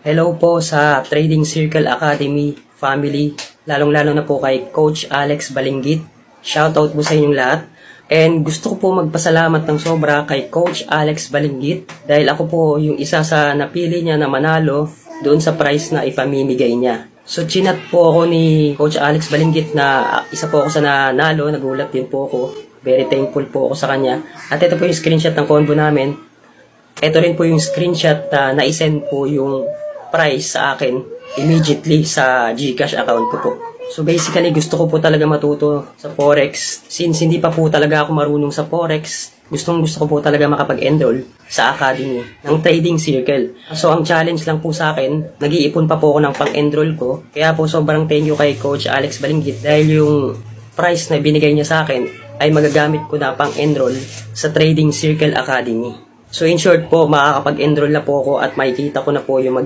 Hello po sa Trading Circle Academy family, lalong-lalo na po kay Coach Alex Balinggit. Shoutout po sa inyong lahat. And gusto ko po magpasalamat ng sobra kay Coach Alex Balinggit dahil ako po yung isa sa napili niya na manalo doon sa prize na ipamimigay niya. So chinat po ako ni Coach Alex Balinggit na isa po ako sa nanalo, nagulat din po ako. Very thankful po ako sa kanya. At ito po yung screenshot ng combo namin. Ito rin po yung screenshot na na-send po yung price sa akin immediately sa GCash account ko po. So basically gusto ko po talaga matuto sa Forex. Since hindi pa po talaga ako marunong sa Forex, gusto ko po talaga makapag-enroll sa Academy ng Trading Circle. So ang challenge lang po sa akin, nag-iipon pa po ako ng pang-enroll ko. Kaya po sobrang thank you kay Coach Alex Balinggit dahil yung price na binigay niya sa akin ay magagamit ko na pang-enroll sa Trading Circle Academy. So in short po, makakapag-enroll na po ako at makikita ko na po yung